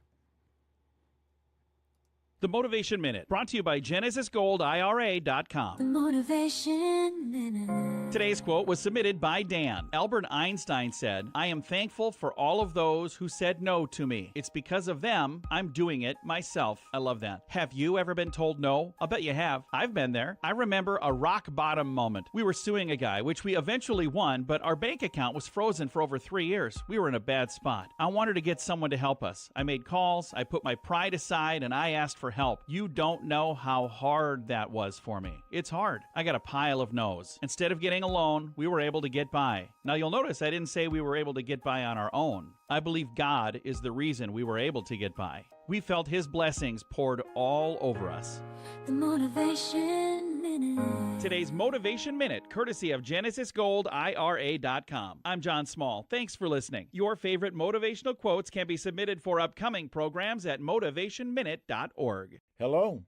The Motivation Minute, brought to you by GenesisGoldIRA.com. The Motivation Minute. Today's quote was submitted by Dan. Albert Einstein said, "I am thankful for all of those who said no to me. It's because of them I'm doing it myself." I love that. Have you ever been told no? I'll bet you have. I've been there. I remember a rock bottom moment. We were suing a guy, which we eventually won, but our bank account was frozen for over 3 years. We were in a bad spot. I wanted to get someone to help us. I made calls, I put my pride aside, and I asked for help. You don't know how hard that was for me. It's hard. I got a pile of no's. Instead of getting a loan, we were able to get by. Now you'll notice I didn't say we were able to get by on our own. I believe God is the reason we were able to get by. We felt His blessings poured all over us. The Motivation Minute. Today's Motivation Minute, courtesy of GenesisGoldIRA.com. I'm John Small. Thanks for listening. Your favorite motivational quotes can be submitted for upcoming programs at motivationminute.org. Hello,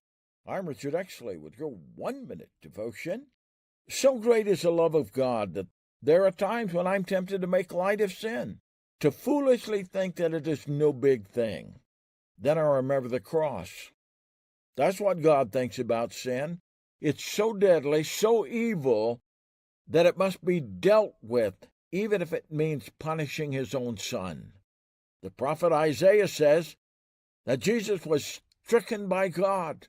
I'm Richard Exley with your 1-minute devotion. So great is the love of God that there are times when I'm tempted to make light of sin, to foolishly think that it is no big thing. Then I remember the cross. That's what God thinks about sin. It's so deadly, so evil, that it must be dealt with, even if it means punishing His own Son. The prophet Isaiah says that Jesus was stricken by God,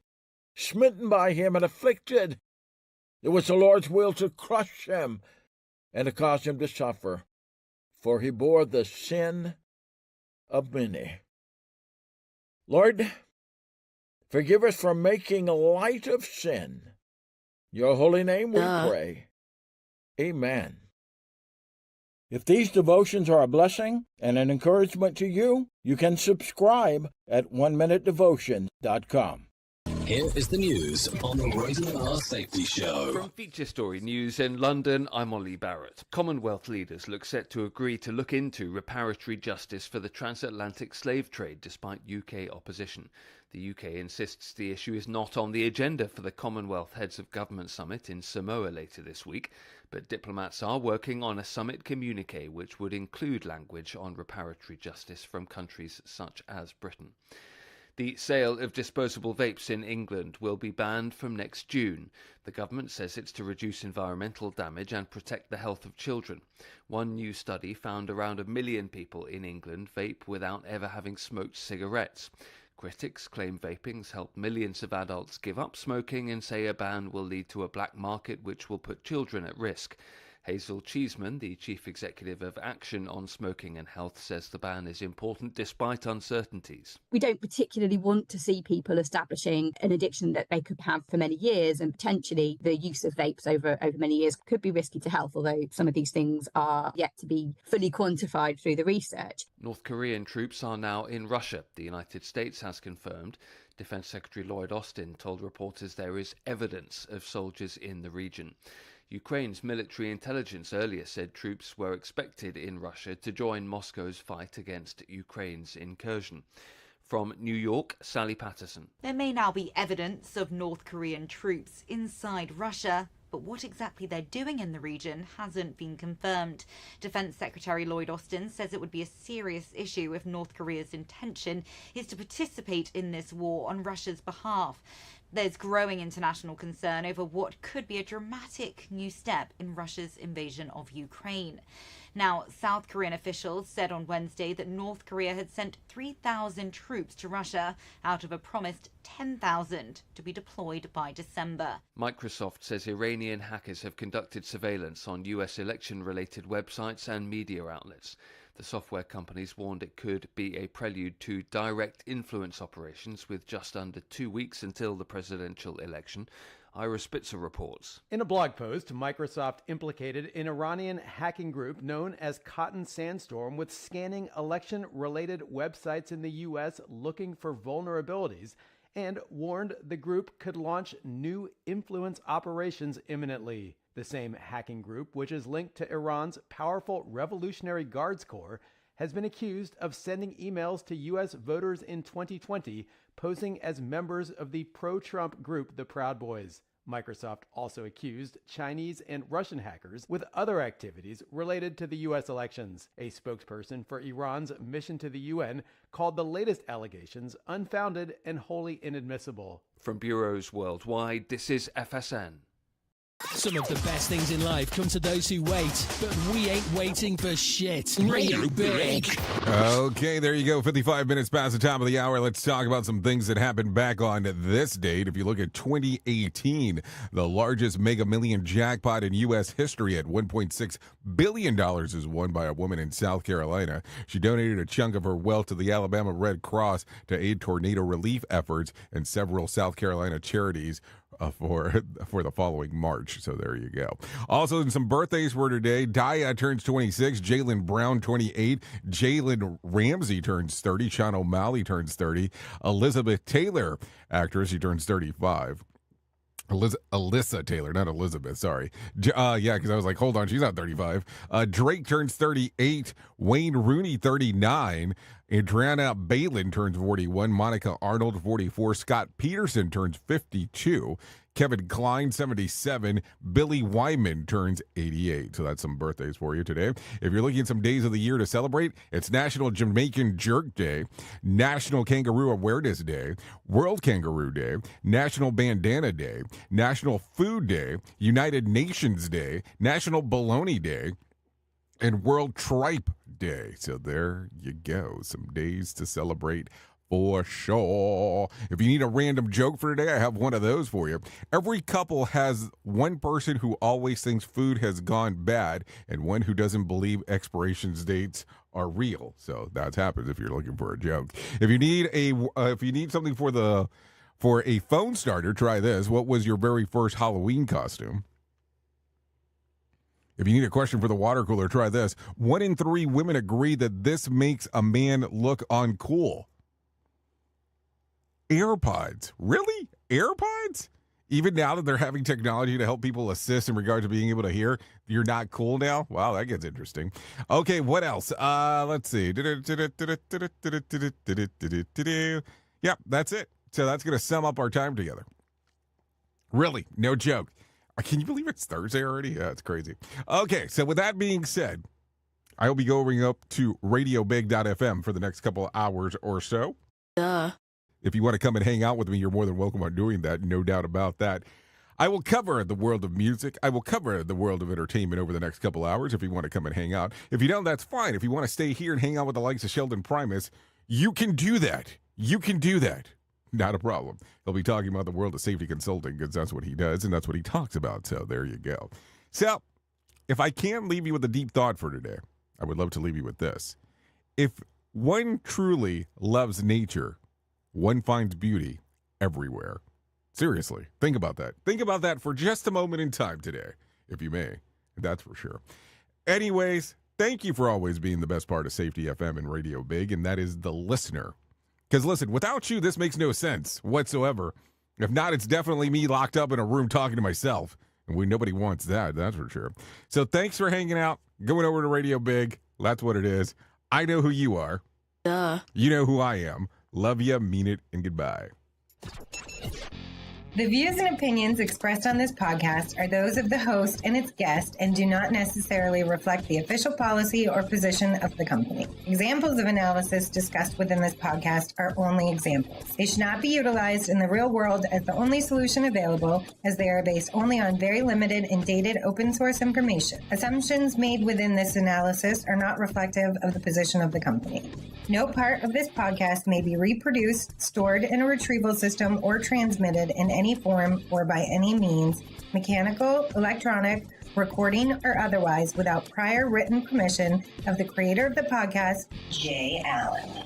smitten by Him, and afflicted. It was the Lord's will to crush Him and to cause Him to suffer, for He bore the sin of many. Lord, forgive us for making light of sin. Your holy name we pray. Amen. If these devotions are a blessing and an encouragement to you, you can subscribe at oneminutedevotion.com. Here is the news on the Radio R Safety Show. From Feature Story News in London, I'm Ollie Barrett. Commonwealth leaders look set to agree to look into reparatory justice for the transatlantic slave trade despite UK opposition. The UK insists the issue is not on the agenda for the Commonwealth Heads of Government Summit in Samoa later this week, but diplomats are working on a summit communique which would include language on reparatory justice from countries such as Britain. The sale of disposable vapes in England will be banned from next June. The government says it's to reduce environmental damage and protect the health of children. One new study found around 1 million people in England vape without ever having smoked cigarettes. Critics claim vaping's helped millions of adults give up smoking and say a ban will lead to a black market which will put children at risk. Hazel Cheeseman, the chief executive of Action on Smoking and Health, says the ban is important despite uncertainties. We don't particularly want to see people establishing an addiction that they could have for many years, and potentially the use of vapes over many years could be risky to health, although some of these things are yet to be fully quantified through the research. North Korean troops are now in Russia, the United States has confirmed. Defense Secretary Lloyd Austin told reporters there is evidence of soldiers in the region. Ukraine's military intelligence earlier said troops were expected in Russia to join Moscow's fight against Ukraine's incursion. From New York, Sally Patterson. There may now be evidence of North Korean troops inside Russia, but what exactly they're doing in the region hasn't been confirmed. Defense Secretary Lloyd Austin says it would be a serious issue if North Korea's intention is to participate in this war on Russia's behalf. There's growing international concern over what could be a dramatic new step in Russia's invasion of Ukraine. Now, South Korean officials said on Wednesday that North Korea had sent 3,000 troops to Russia out of a promised 10,000 to be deployed by December. Microsoft says Iranian hackers have conducted surveillance on US election-related websites and media outlets. The software companies warned it could be a prelude to direct influence operations with just under 2 weeks until the presidential election. Ira Spitzer reports. In a blog post, Microsoft implicated an Iranian hacking group known as Cotton Sandstorm with scanning election-related websites in the U.S. looking for vulnerabilities, and warned the group could launch new influence operations imminently. The same hacking group, which is linked to Iran's powerful Revolutionary Guards Corps, has been accused of sending emails to U.S. voters in 2020, posing as members of the pro-Trump group the Proud Boys. Microsoft also accused Chinese and Russian hackers with other activities related to the U.S. elections. A spokesperson for Iran's mission to the UN called the latest allegations unfounded and wholly inadmissible. From bureaus worldwide, this is FSN. Some of the best things in life come to those who wait, but we ain't waiting for shit. Radio Big. Okay, there you go. 55 minutes past the top of the hour. Let's talk about some things that happened back on this date. If you look at 2018, the largest Mega Million jackpot in U.S. history at $1.6 billion is won by a woman in South Carolina. She donated a chunk of her wealth to the Alabama Red Cross to aid tornado relief efforts and several South Carolina charities for the following March. So there you go. Also, some birthdays for today. Daya turns 26. Jaylen Brown, 28. Jalen Ramsey turns 30. Sean O'Malley turns 30. Elizabeth Taylor, actress, she turns 35. Alyssa Taylor, not Elizabeth, sorry. Yeah, because I was like, hold on, she's not 35. Drake turns 38. Wayne Rooney, 39. Adriana Balin turns 41. Monica Arnold, 44. Scott Peterson turns 52. Kevin Kline, 77. Billy Wyman turns 88. So that's some birthdays for you today. If you're looking at some days of the year to celebrate, it's National Jamaican Jerk Day, National Kangaroo Awareness Day, World Kangaroo Day, National Bandana Day, National Food Day, United Nations Day, National Bologna Day, and World Tripe Day. So there you go. Some days to celebrate for sure. If you need a random joke for today, I have one of those for you. Every couple has one person who always thinks food has gone bad and one who doesn't believe expiration dates are real. So that happens if you're looking for a joke. If you need something for a phone starter, try this. What was your very first Halloween costume? If you need a question for the water cooler, try this. 1 in 3 women agree that this makes a man look uncool. AirPods. Really? AirPods? Even now that they're having technology to help people assist in regard to being able to hear, you're not cool now? Wow, that gets interesting. Okay, what else? Let's see. Yep, that's it. So that's going to sum up our time together. Really, no joke. Can you believe it's Thursday already? Yeah, it's crazy. Okay, so with that being said, I will be going up to radiobig.fm for the next couple of hours or so. If you want to come and hang out with me, you're more than welcome on doing that. No doubt about that. I will cover the world of music. I will cover the world of entertainment over the next couple hours if you want to come and hang out. If you don't, that's fine. If you want to stay here and hang out with the likes of Sheldon Primus, you can do that. You can do that. Not a problem. He'll be talking about the world of safety consulting because that's what he does and that's what he talks about. So there you go. So if I can leave you with a deep thought for today, I would love to leave you with this. If one truly loves nature, one finds beauty everywhere. Seriously, think about that. Think about that for just a moment in time today, if you may. That's for sure. Anyways, thank you for always being the best part of Safety FM and Radio Big, and that is the listener. Because listen, without you, this makes no sense whatsoever. If not, it's definitely me locked up in a room talking to myself. And nobody wants that, that's for sure. So thanks for hanging out, going over to Radio Big. That's what it is. I know who you are. You know who I am. Love ya, mean it, and goodbye. The views and opinions expressed on this podcast are those of the host and its guest and do not necessarily reflect the official policy or position of the company. Examples of analysis discussed within this podcast are only examples. They should not be utilized in the real world as the only solution available, as they are based only on very limited and dated open source information. Assumptions made within this analysis are not reflective of the position of the company. No part of this podcast may be reproduced, stored in a retrieval system, or transmitted in any form or by any means, mechanical, electronic, recording, or otherwise, without prior written permission of the creator of the podcast, Jay Allen.